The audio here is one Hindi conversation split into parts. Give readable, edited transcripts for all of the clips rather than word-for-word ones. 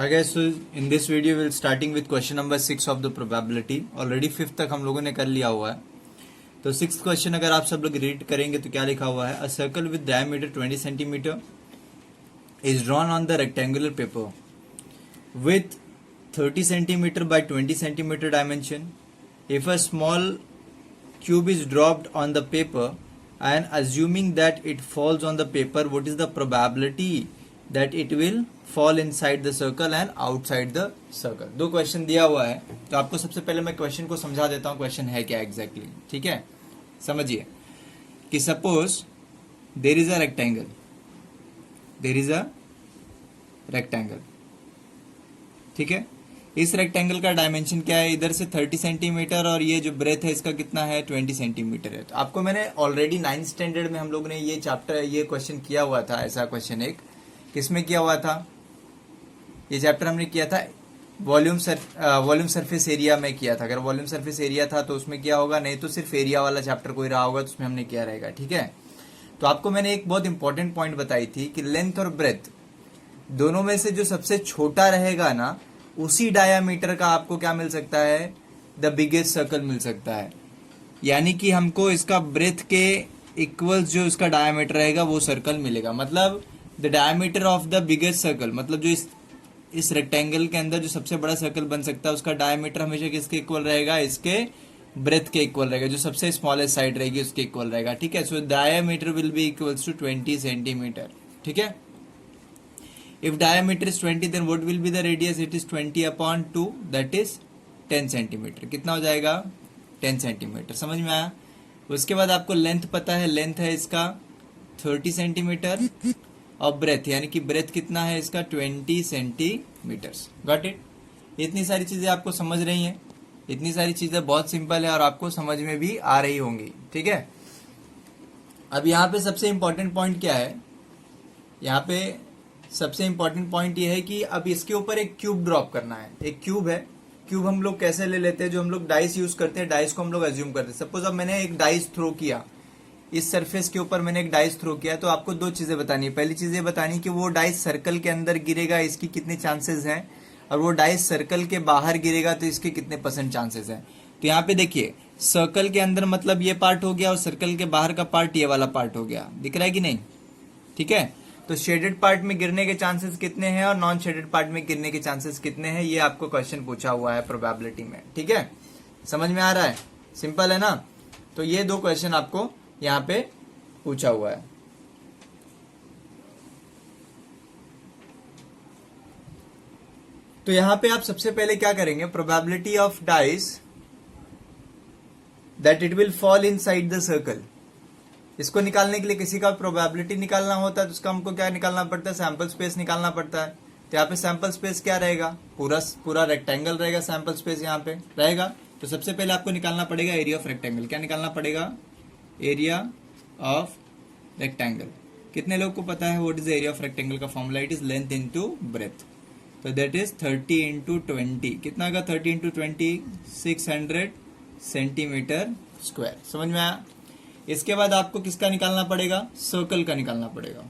Hi guys, so in this video we'll starting with question number 6 of the probability. Already 5th तक हम लोगों ने कर लिया हुआ है. तो 6th क्वेश्चन अगर आप सब लोग रीड करेंगे तो क्या लिखा हुआ है. A circle with diameter 20 centimeter is drawn on the rectangular paper with 30 centimeter by 20 centimeter dimension. If a small cube is dropped on the paper and assuming that it falls on the paper, what is the probability that it will fall inside the circle and outside the circle? दो क्वेश्चन दिया हुआ है, तो आपको सबसे पहले मैं क्वेश्चन को समझा देता हूँ. क्वेश्चन है क्या एग्जैक्टली, ठीक है. समझिए कि suppose there is a rectangle, ठीक है. इस रेक्टेंगल का डायमेंशन क्या है, इधर से 30 सेंटीमीटर और ये जो ब्रेथ है इसका कितना है, 20 सेंटीमीटर है. तो आपको मैंने ऑलरेडी 9th स्टैंडर्ड में हम लोग ने ये चैप्टर ये क्वेश्चन किया हुआ था. ऐसा क्वेश्चन एक किसमें किया हुआ था, ये चैप्टर हमने किया था वॉल्यूम सरफेस एरिया में किया था. अगर वॉल्यूम सरफेस एरिया था तो उसमें क्या होगा, नहीं तो सिर्फ एरिया वाला चैप्टर कोई रहा होगा तो उसमें हमने क्या रहेगा, ठीक है. तो आपको मैंने एक बहुत इंपॉर्टेंट पॉइंट बताई थी कि लेंथ और ब्रेथ दोनों में से जो सबसे छोटा रहेगा ना, उसी डायामीटर का आपको क्या मिल सकता है, द बिगेस्ट सर्कल मिल सकता है. यानी कि हमको इसका ब्रेथ के इक्वल्स जो इसका डायामीटर रहेगा वो सर्कल मिलेगा. मतलब the diameter of the biggest circle, मतलब जो इस रेक्टेंगल के अंदर जो सबसे बड़ा सर्कल बन सकता है उसका डायमीटर हमेशा किसके इक्वल रहेगा, इसके ब्रेथ के इक्वल रहेगा. जो सबसे स्मॉलेस्ट साइड रहेगी उसके इक्वल रहेगा, ठीक है. So diameter will be equals to 20 centimetre, ठीक है. If diameter is 20 then what will be the radius, it is 20/2, that is 10 centimetre. कितना हो जाएगा, 10 सेंटीमीटर. समझ में आया. उसके बाद आपको लेंथ पता है, लेंथ है इसका 30 सेंटीमीटर और ब्रेथ यानी कि ब्रेथ कितना है इसका, 20 सेंटीमीटर्स. Got it. इतनी सारी चीजें आपको समझ रही हैं, इतनी सारी चीजें बहुत सिंपल है और आपको समझ में भी आ रही होंगी, ठीक है. अब यहाँ पे सबसे इंपॉर्टेंट पॉइंट क्या है, यहाँ पे सबसे इंपॉर्टेंट पॉइंट ये है कि अब इसके ऊपर एक क्यूब ड्रॉप करना है. एक क्यूब है, क्यूब हम लोग कैसे ले लेते हैं, जो हम लोग डाइस यूज करते हैं, डाइस को हम लोग अज्यूम करते हैं. सपोज अब मैंने एक डाइस थ्रो किया, इस सरफेस के ऊपर मैंने एक डाइस थ्रो किया, तो आपको दो चीजें बतानी है. पहली चीज ये बतानी कि वो डाइस सर्कल के अंदर गिरेगा, इसकी कितने चांसेस हैं, और वो डाइस सर्कल के बाहर गिरेगा तो इसके कितने % चांसेस हैं. तो यहाँ पे देखिए, सर्कल के अंदर मतलब ये पार्ट हो गया और सर्कल के बाहर का पार्ट ये वाला पार्ट हो गया. दिख रहा है कि नहीं, ठीक है. तो शेडेड पार्ट में गिरने के चांसेस कितने हैं और नॉन शेडेड पार्ट में गिरने के चांसेस कितने हैं, ये आपको क्वेश्चन पूछा हुआ है प्रोबेबिलिटी में, ठीक है. समझ में आ रहा है, सिंपल है ना. तो ये दो क्वेश्चन आपको यहाँ पे पूछा हुआ है. तो यहां पे आप सबसे पहले क्या करेंगे, probability of dice that it will fall inside the circle. इसको निकालने के लिए किसी का प्रोबेबिलिटी निकालना होता है तो उसका हमको क्या निकालना पड़ता है, सैंपल स्पेस निकालना पड़ता है. तो यहाँ पे सैंपल स्पेस क्या रहेगा, पूरा रेक्टेंगल रहेगा. सैंपल स्पेस यहाँ पे रहेगा. तो सबसे पहले आपको निकालना पड़ेगा एरिया ऑफ रेक्टेंगल. क्या निकालना पड़ेगा, एरिया ऑफ रेक्टेंगल. कितने लोग को पता है what is area of rectangle का formula, it is length into breadth. तो दैट इज 30 इंटू 20. कितना होगा 30 इंटू 20, 600 सेंटीमीटर स्क्वायर. समझ में आया. इसके बाद आपको किसका निकालना पड़ेगा, सर्कल का निकालना पड़ेगा.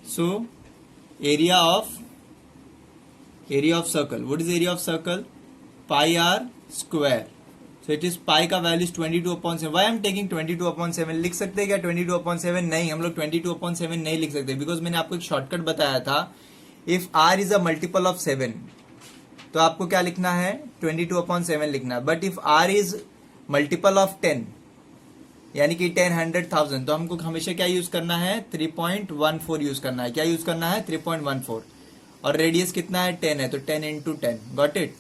So area of circle, what is area of circle, pi r square. So it is pi का value 22/7. Why I am taking 22/7? लिख सकते हैं क्या 22/7? नहीं, हम लोग 22/7 नहीं लिख सकते, बिकॉज मैंने आपको एक शॉर्टकट बताया था. If r is a multiple of 7 तो आपको क्या लिखना है, 22/7 लिखना. But if r is multiple of 10 यानी कि 10, 100, 1000, तो हमको हमेशा क्या यूज करना है, 3.14 यूज करना है. क्या यूज करना है, 3.14. और रेडियस कितना है, 10 है, तो 10 इंटू 10. Got it.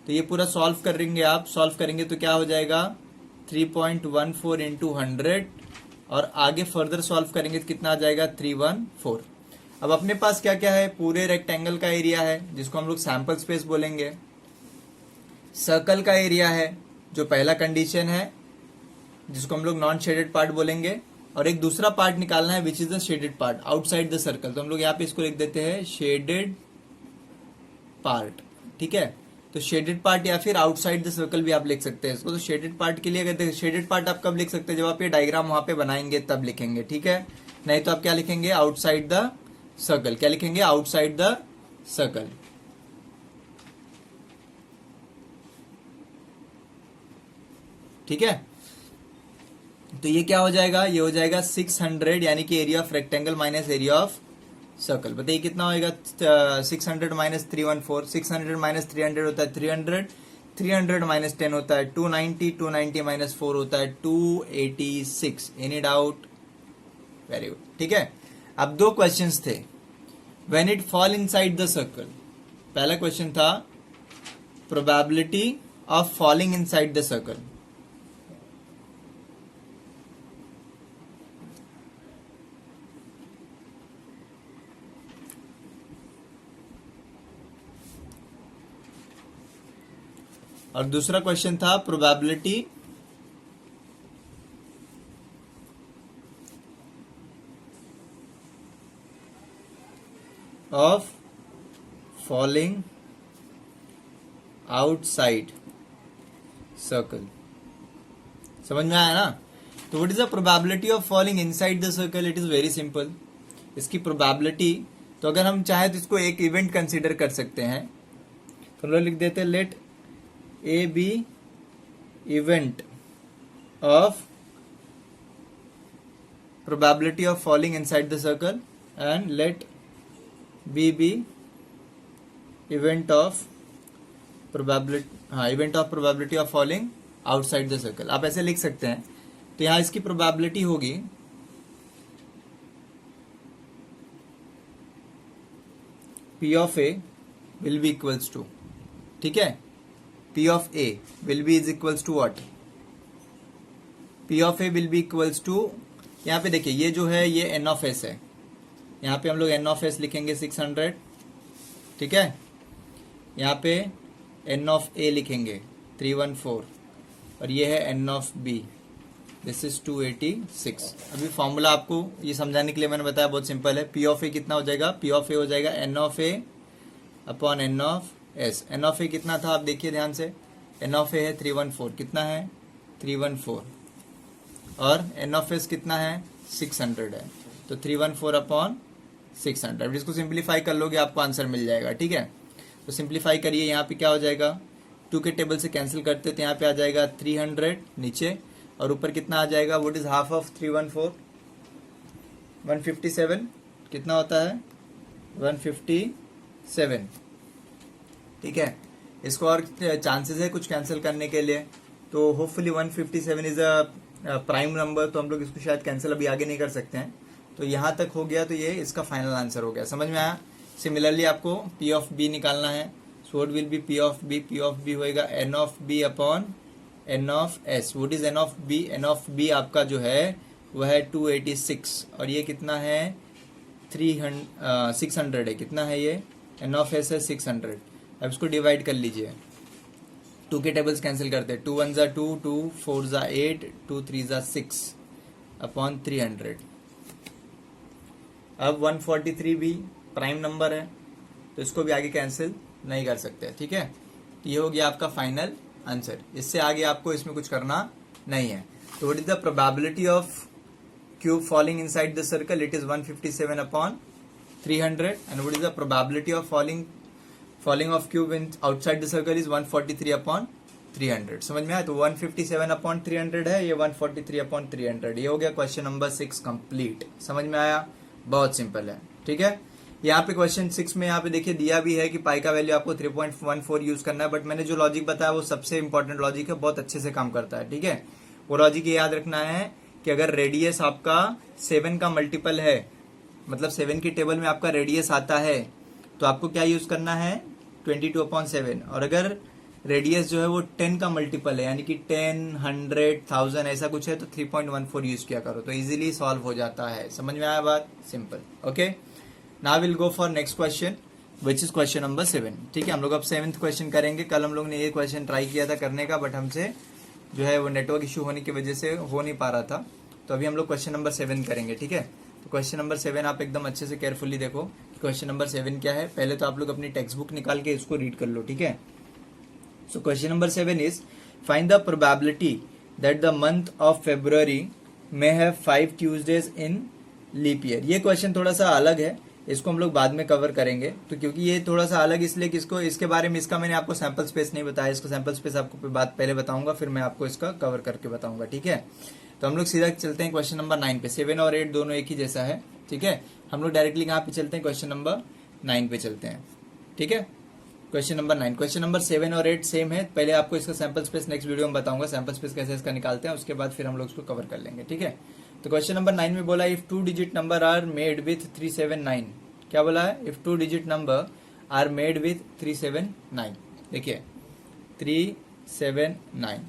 तो ये पूरा सॉल्व करेंगे, आप सॉल्व करेंगे तो क्या हो जाएगा, 3.14 इंटू 100, और आगे फर्दर सॉल्व करेंगे तो कितना आ जाएगा, 314. अब अपने पास क्या क्या है, पूरे रेक्टेंगल का एरिया है जिसको हम लोग सैंपल स्पेस बोलेंगे. सर्कल का एरिया है जो पहला कंडीशन है जिसको हम लोग नॉन शेडेड पार्ट बोलेंगे. और एक दूसरा पार्ट निकालना है which is the shaded part outside the circle. तो हम लोग यहाँ पे इसको लिख देते हैं शेडेड पार्ट, ठीक है. तो शेडेड पार्ट या फिर आउटसाइड द सर्कल भी आप लिख सकते हैं इसको. तो शेडेड पार्ट के लिए अगर शेडेड पार्ट आप कब लिख सकते हैं, जब आप ये डायग्राम वहां पे बनाएंगे तब लिखेंगे, ठीक है. नहीं तो आप क्या लिखेंगे, आउटसाइड द सर्कल. क्या लिखेंगे, आउटसाइड द सर्कल। ठीक है, तो ये क्या हो जाएगा, ये हो जाएगा 600 यानी कि area of rectangle minus area of circle. बताइए कितना होएगा, 600 माइनस 314, 600 माइनस 300 होता है 300, 300 माइनस 10 होता है 290, 290 माइनस 4 होता है 286। Any doubt? Very good. ठीक है, अब दो क्वेश्चंस थे। When it fall inside the circle, पहला क्वेश्चन था probability of falling inside the circle. और दूसरा क्वेश्चन था probability of falling outside circle. समझ में आया ना? तो what is the probability of falling inside the circle? It is very simple. इसकी प्रोबेबिलिटी, तो अगर हम चाहे तो इसको एक इवेंट कंसीडर कर सकते हैं, तो हम लोग लिख देते हैं let A be event of probability of falling inside the circle and let B be event of probability of falling outside the circle। आप ऐसे लिख सकते हैं। तो यहां इसकी probability होगी P of A will be equals to, ठीक है, P of A will be is equals to what? P of A will be equals to, यहाँ पे देखिए ये जो है ये N of S है, यहाँ पे हम लोग N of S लिखेंगे 600, ठीक है, यहाँ पे N of A लिखेंगे 314 और ये है N of B, this is 286। अभी फॉर्मूला आपको ये समझाने के लिए मैंने बताया, बहुत सिंपल है। P of A कितना हो जाएगा? P of A हो जाएगा N of A upon N of S। N of A कितना था आप देखिए ध्यान से, N of A है 314, कितना है 314, और N of S कितना है 600 है, तो 314 अपॉन 600। इसको सिंप्लीफाई कर लोगे आपको आंसर मिल जाएगा। ठीक है, तो सिंप्लीफाई करिए, यहाँ पे क्या हो जाएगा, 2 के टेबल से कैंसिल करते तो यहाँ पे आ जाएगा 300 नीचे, और ऊपर कितना आ जाएगा, व्हाट इज हाफ ऑफ 314? 157। कितना होता है 157। ठीक है, इसको और चांसेस है कुछ कैंसिल करने के लिए, तो hopefully 157 is a prime number, तो हम लोग इसको शायद कैंसिल अभी आगे नहीं कर सकते हैं। तो यहाँ तक हो गया, तो ये इसका फाइनल आंसर हो गया। समझ में आया? सिमिलरली आपको P ऑफ B निकालना है, so what will B P of B? P of B होएगा N of B upon N of S। What is N of B? N of B आपका जो है वह है 286, और ये कितना है 600 है, कितना है ये, N ऑफ S है 600। अब इसको डिवाइड कर लीजिए, 2 के टेबल्स कैंसिल करते हैं, 2 1 जा 2, 2 4 जा 8, 2 3 जा 6 अपॉन 300। अब 143 भी प्राइम नंबर है, तो इसको भी आगे कैंसिल नहीं कर सकते। ठीक है, ये हो गया आपका फाइनल आंसर, इससे आगे आपको इसमें कुछ करना नहीं है। तो what is the probability of cube falling inside the circle? It is 157 upon 300। And what is the probability of falling of cube in outside the circle is 143 upon 300। समझ में आया? तो 157 अपॉन 300 है, ये 143 अपॉन 300। ये हो गया क्वेश्चन नंबर 6 कंप्लीट। समझ में आया? बहुत सिंपल है। ठीक है, यहाँ पे क्वेश्चन 6 में यहाँ पे देखिए दिया भी है कि पाई का वैल्यू आपको 3.14 यूज करना है, बट मैंने जो लॉजिक बताया वो सबसे इंपॉर्टेंट लॉजिक है, बहुत अच्छे से काम करता है। ठीक है, वो लॉजिक ये याद रखना है कि अगर रेडियस आपका 7 का मल्टीपल है, मतलब 7 की टेबल में आपका रेडियस आता है, तो आपको क्या यूज करना है 22/7, और अगर रेडियस जो है वो 10 का मल्टीपल है, यानी कि 10, 100, 1000 ऐसा कुछ है, तो 3.14 यूज किया करो, तो इजीली सॉल्व हो जाता है। समझ में आया बात? Simple. Okay, now will go for next question which is question number 7। ठीक है, हम लोग अब 7th क्वेश्चन करेंगे। कल हम लोग ने ये क्वेश्चन ट्राई किया था करने का, बट हमसे जो है वो नेटवर्क इशू होने की वजह से हो नहीं पा रहा था, तो अभी हम लोग क्वेश्चन नंबर 7 करेंगे। ठीक है, तो क्वेश्चन नंबर 7 आप एकदम अच्छे से केयरफुली देखो क्वेश्चन नंबर 7 क्या है। पहले तो आप लोग अपनी टेक्स्ट बुक निकाल के इसको रीड कर लो। ठीक है, so question number 7 is find the probability that the month of February में have 5 Tuesdays in leap year. ये क्वेश्चन थोड़ा सा अलग है, इसको हम लोग बाद में कवर करेंगे, तो क्योंकि ये थोड़ा सा अलग इसलिए कि इसको इसके बारे में इसका मैंने आपको सैंपल स्पेस नहीं बताया, इसको सैंपल स्पेस आपको बात पहले बताऊंगा, फिर मैं आपको इसका कवर करके बताऊंगा, ठीक है। तो हम लोग सीधा चलते हैं क्वेश्चन नंबर 9 पे। 7 और 8 दोनों एक ही जैसा है, ठीक है। हम लोग डायरेक्टली कहाँ पे चलते हैं, क्वेश्चन नंबर 9 पे चलते हैं, ठीक है। क्वेश्चन नंबर 9, क्वेश्चन नंबर 7 और 8 सेम है। पहले आपको इसका सैंपल स्पेस नेक्स्ट वीडियो में बताऊंगा, सैंपल स्पेस कैसे इसका निकालते हैं, उसके बाद फिर हम लोग इसको कवर कर लेंगे, ठीक है। तो क्वेश्चन नंबर 9 में बोला if 2 digit number are made with 379, क्या बोला है, if 2 digit number are made with 379, देखिए 379,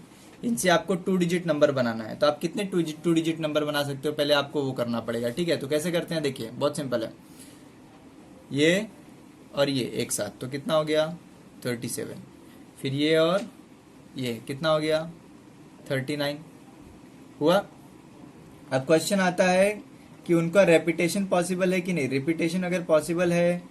इनसे आपको 2 डिजिट नंबर बनाना है। तो आप कितने 2 डिजिट नंबर बना सकते हो, पहले आपको वो करना पड़ेगा, ठीक है। तो कैसे करते हैं, देखिए बहुत सिंपल है, ये और ये एक साथ, तो कितना हो गया 37, फिर ये और ये कितना हो गया 39 हुआ। अब क्वेश्चन आता है कि उनका रेपिटेशन पॉसिबल है कि नहीं। रिपीटेशन अगर पॉसिबल है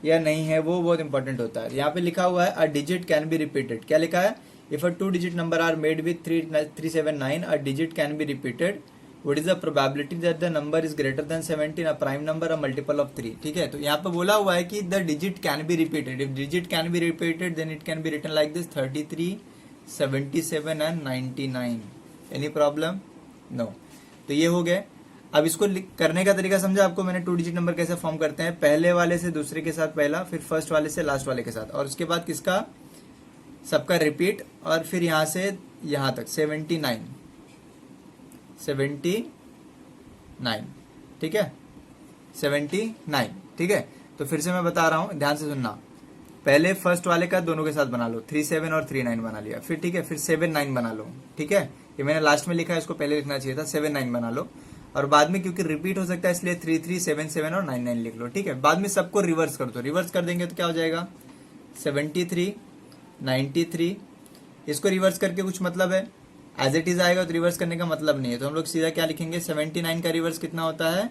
या नहीं है वो बहुत इंपॉर्टेंट होता है। यहाँ पे लिखा हुआ है a digit can be repeated, क्या लिखा है, if a 2 digit number are made with 379 a digit can be repeated, what is the probability that the number is greater than 17, a prime number, a multiple of 3, ठीक है। तो यहाँ पे बोला हुआ है कि the digit can be repeated, if digit can be repeated then it can be written like this 33, 77 and 99, any problem, no. तो ये हो गए। अब इसको करने का तरीका समझा आपको मैंने, 2 डिजिट नंबर कैसे फॉर्म करते हैं, पहले वाले से दूसरे के साथ पहला, फिर फर्स्ट वाले से लास्ट वाले के साथ, और उसके बाद किसका, सबका रिपीट, और फिर यहां से यहां तक 79, ठीक है, 79, ठीक है। तो फिर से मैं बता रहा हूं, ध्यान से सुनना, पहले फर्स्ट वाले का दोनों के साथ बना लो, 37 और 39 बना लिया, फिर ठीक है, फिर 79 बना लो, ठीक है। ये मैंने लास्ट में लिखा है, इसको पहले लिखना चाहिए था, 79 बना लो, और बाद में क्योंकि रिपीट हो सकता है इसलिए 33, 77 और 99 लिख लो, ठीक है। बाद में सबको रिवर्स कर दो, रिवर्स कर देंगे तो क्या हो जाएगा 73, 93, इसको रिवर्स करके कुछ मतलब है, एज इट इज आएगा तो रिवर्स करने का मतलब नहीं है, तो हम लोग सीधा क्या लिखेंगे, 79 का रिवर्स कितना होता है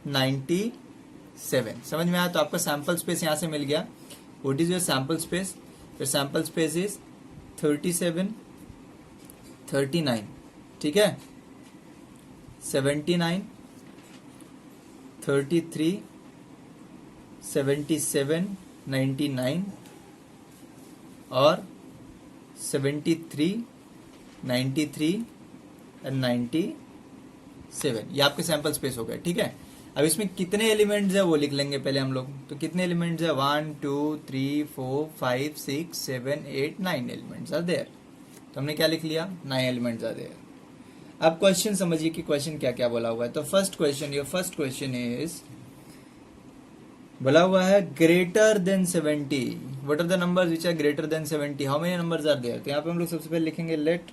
97, समझ में आया। तो आपका सैंपल स्पेस यहां से मिल गया, what is your sample space, your sample space is 37, 39, ठीक है, 79, 33, 77, 99 और 73, 93 एंड 97, ये आपके सैंपल स्पेस हो गए, ठीक है। अब इसमें कितने एलिमेंट्स है वो लिख लेंगे पहले हम लोग। तो कितने एलिमेंट्स है, 1 2 3 4 5 6 7 8 9 एलिमेंट्स आर देयर। तो हमने क्या लिख लिया, 9 एलिमेंट्स आर देयर। अब क्वेश्चन समझिए कि क्वेश्चन क्या क्या बोला हुआ है। तो first question, your first question is बोला हुआ है greater than 70, what are the numbers which are greater than 70, how many numbers are there. तो यहाँ पे हम लोग सबसे पहले लिखेंगे let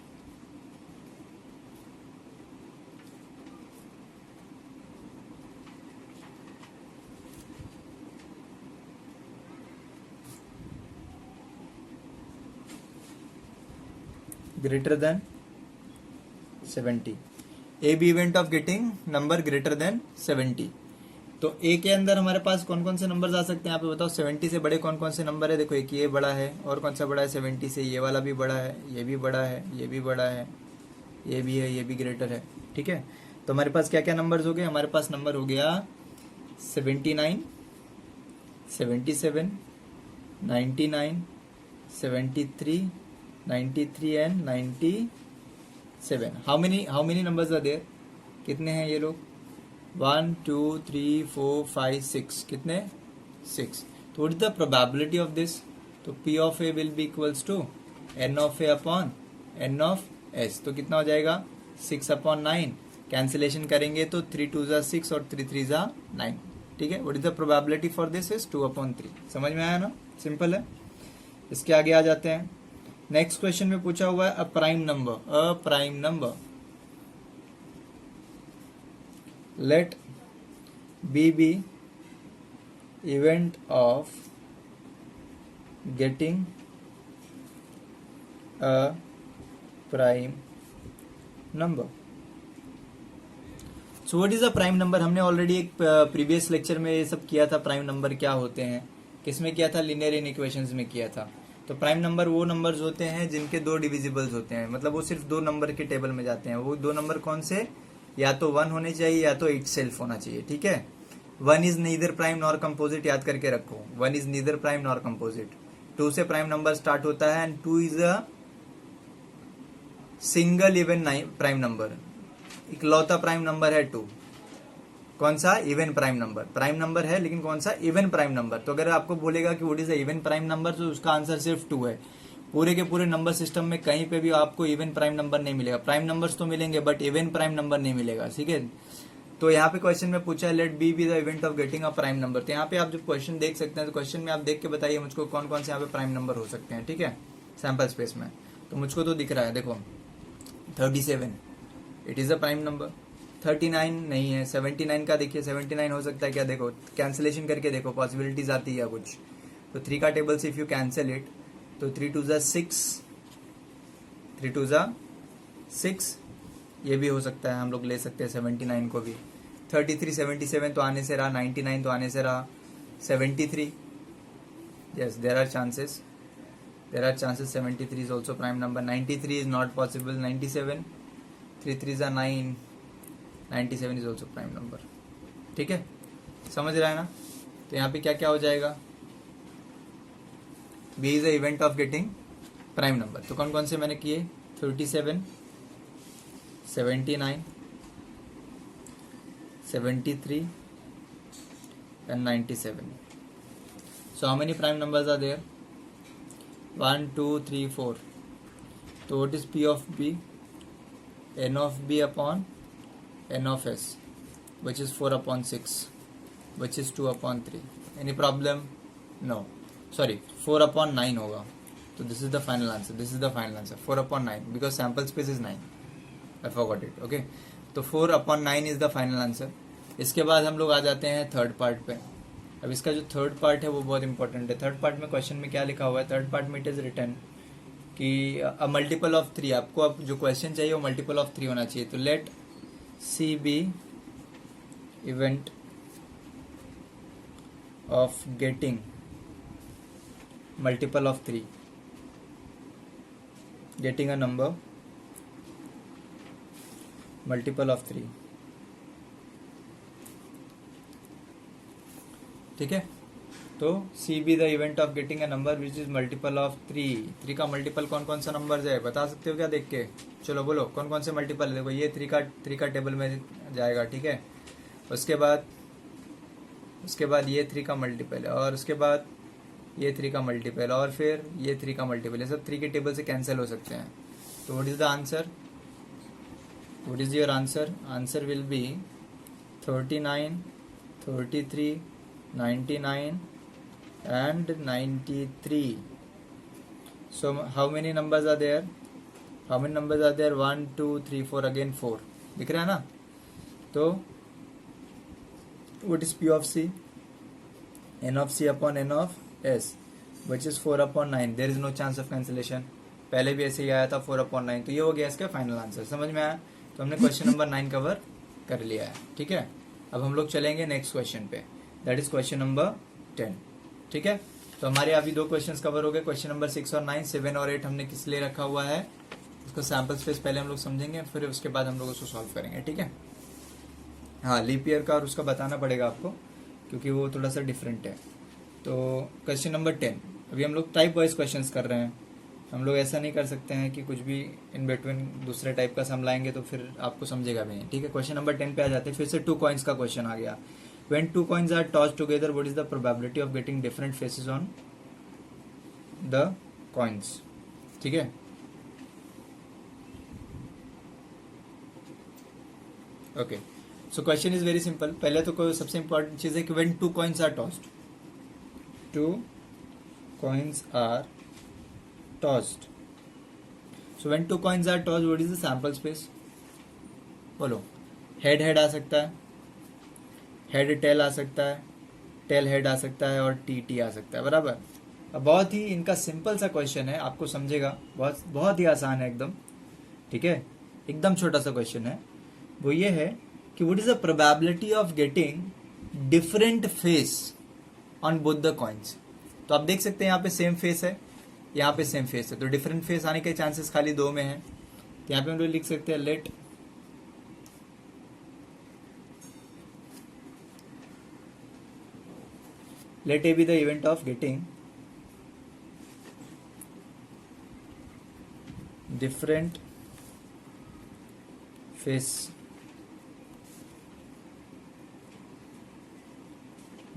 greater than 70, A be event of getting number greater than 70। तो ए के अंदर हमारे पास कौन कौन से नंबर्स आ सकते हैं, आप बताओ। 70 से बड़े कौन कौन से नंबर है, देखो एक ये बड़ा है, और कौन सा बड़ा है 70 से, ये वाला भी बड़ा है, ये भी बड़ा है, ये भी बड़ा है, ये भी है, ये भी ग्रेटर है, ठीक है। तो हमारे पास क्या क्या नंबर्स हो गए, हमारे पास नंबर हो गया 79, 77, 99, 73, 93 and 97। How many numbers are there, कितने हैं ये लोग, 1 2 3 4 5 6, कितने 6। तो what is the probability of this, तो P of A will be equals to N of A upon N of S। तो कितना हो जाएगा 6 अपॉन 9, कैंसिलेशन करेंगे तो 3 2 जा 6 और 3 3 जा 9, ठीक है। What is the probability for this is 2 upon 3। समझ में आया ना, सिंपल है। इसके आगे आ जाते हैं। नेक्स्ट क्वेश्चन में पूछा हुआ है a prime number let B event of getting a prime number. So what is a prime number, हमने ऑलरेडी एक प्रीवियस लेक्चर में ये सब किया था, प्राइम नंबर क्या होते हैं, किसमें किया था, लिनियर इनइक्वेशंस में किया था। तो प्राइम नंबर वो नंबर्स होते हैं जिनके 2 डिविजिबल्स होते हैं, मतलब वो सिर्फ 2 नंबर के टेबल में जाते हैं। वो 2 नंबर कौन से, या तो 1 होने चाहिए या तो इटसेल्फ होना चाहिए, ठीक है। 1 is neither prime nor composite, याद करके रखो, 1 is neither prime nor composite. 2 से प्राइम नंबर स्टार्ट होता है and 2 is a single even prime number, इकलौता प्राइम नंबर है 2। कौन सा? Even prime number. Prime number है लेकिन कौन सा? Even prime number. तो अगर आपको बोलेगा कि what is even prime number, तो उसका आंसर सिर्फ 2 है। पूरे के पूरे नंबर सिस्टम में कहीं पे भी आपको इवन प्राइम नंबर नहीं मिलेगा। प्राइम नंबर्स तो मिलेंगे बट इवन प्राइम नंबर नहीं मिलेगा, ठीक है। तो यहाँ पे क्वेश्चन में पूछा है let B the event of getting a prime number. तो यहाँ पे आप जो क्वेश्चन देख सकते हैं, तो क्वेश्चन में आप देख के बताइए मुझको कौन कौन से यहाँ पे प्राइम नंबर हो सकते हैं, ठीक है, सैंपल स्पेस में। तो मुझको तो दिख रहा है, देखो 37 it is a prime number. 39 नहीं है। 79 का देखिए, 79 हो सकता है क्या? देखो कैंसिलेशन करके देखो, पॉसिबिलिटीज आती है कुछ। तो 3 का टेबल से इफ यू कैंसिल इट, तो 3 2 6, 3 2 6, ये भी हो सकता है, हम लोग ले सकते हैं 79 को भी। 33 77 तो आने से रहा, 99 तो आने से रहा, 73 yes there are chances 73 is also prime number। 93 is not possible। 97 3 3s are 9, 97 is also prime number, ठीक है, समझ रहा है ना। तो यहाँ पे क्या क्या हो जाएगा? B is the event of getting prime number। तो कौन कौन से मैंने किए? 37 79 73 and 97। So how many prime numbers are there? 1 2 3 4। So what is P of B? N of B upon N of S, which is 4 upon 6, which is 2 upon 3। Any problem? No, sorry, 4 upon 9 होगा। तो this is the final answer, this is the final answer, 4 upon 9, because sample space is 9, I forgot it, okay। तो 4 upon 9 is the final answer। इसके बाद हम लोग आ जाते हैं थर्ड पार्ट पे। अब इसका जो थर्ड पार्ट है वो बहुत इंपॉर्टेंट है। थर्ड पार्ट में क्वेश्चन में क्या लिखा हुआ है? थर्ड पार्ट में इट इज रिटन कि अ मल्टीपल ऑफ 3, आपको अब जो क्वेश्चन चाहिए वो मल्टीपल ऑफ 3 होना चाहिए। तो let C be event of getting multiple of 3, getting a number multiple of 3, ठीक है। तो C be the event of getting a number which is multiple of 3 का मल्टीपल कौन कौन सा नंबर है बता सकते हो क्या देख के? चलो बोलो कौन कौन से मल्टीपल है। देखो ये 3 का टेबल में जाएगा, ठीक है। उसके बाद ये 3 का मल्टीपल है, और उसके बाद ये 3 का मल्टीपल, और फिर ये 3 का मल्टीपल। ये सब 3 के टेबल से कैंसिल हो सकते हैं। तो what is the answer? What is your answer? Answer will be 39 33 99 and 93। so how many numbers are there? 1 2 3 4, again 4 दिख रहा है ना। तो what is P of C? N of C upon N of S, which is 4 upon 9। there is no chance of cancellation। पहले भी ऐसे ही आया था 4 upon 9। तो ये हो गया इसका फाइनल आंसर। समझ में आया? तो हमने क्वेश्चन नंबर 9 कवर कर लिया है, ठीक है। अब हम लोग चलेंगे नेक्स्ट क्वेश्चन पे, दैट इज क्वेश्चन नंबर 10, ठीक है। तो हमारे अभी 2 क्वेश्चंस कवर हो गए, क्वेश्चन नंबर 6 और 9। 7 और 8 हमने किस लिए रखा हुआ है, उसको सैंपल स्पेस पहले हम लोग समझेंगे, फिर उसके बाद हम लोग उसको सॉल्व करेंगे, ठीक है। हाँ, लीप ईयर का और उसका बताना पड़ेगा आपको, क्योंकि वो थोड़ा सा डिफरेंट है। तो क्वेश्चन नंबर 10, अभी हम लोग टाइप वाइज क्वेश्चंस कर रहे हैं। हम लोग ऐसा नहीं कर सकते हैं कि कुछ भी इन बिटवीन दूसरे टाइप का सम लाएंगे तो फिर आपको समझेगा भी नहीं, ठीक है। क्वेश्चन नंबर 10 पे आ जाते हैं। फिर से 2 कॉइन्स का क्वेश्चन आ गया। When 2 coins are tossed together, what is the probability of getting different faces on the coins? ठीक है। Okay, so question is very simple. पहले तो कोई सबसे इंपॉर्टेंट चीज है कि when 2 coins are tossed, 2 coins are tossed, so when 2 coins are tossed, what is the sample space? बोलो। हेड हेड आ सकता है, हेड टेल आ सकता है, टेल हेड आ सकता है, और टी टी आ सकता है, बराबर। अब बहुत ही इनका सिंपल सा क्वेश्चन है, आपको समझेगा, बहुत बहुत ही आसान है एकदम, ठीक है। एकदम छोटा सा क्वेश्चन है। वो ये है कि what is the probability of getting different face on both the coins. तो आप देख सकते हैं यहाँ पे सेम फेस है, यहाँ पे सेम फेस है, तो डिफरेंट फेस आने के चांसेस खाली 2 में है। तो यहाँ पे हम लोग लिख सकते हैं let A be the event of getting different face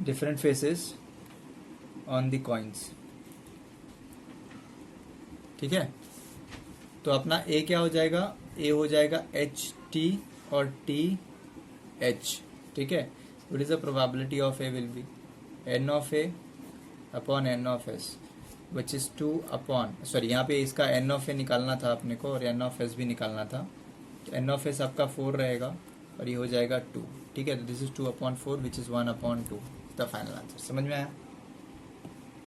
different faces on the coins. ठीक है, तो अपना ए क्या हो जाएगा, ए हो जाएगा एच टी और टी एच. ठीक है, what is the probability of A will be N of A upon N of S which is 2 upon, sorry यहाँ पे इसका एन ऑफ ए निकालना था अपने को और एन ऑफ एस भी निकालना था. एन ऑफ एस आपका 4 रहेगा और ये हो जाएगा 2. ठीक है, तो this is 2 upon 4 which is 1 upon 2. The final answer. समझ में आया?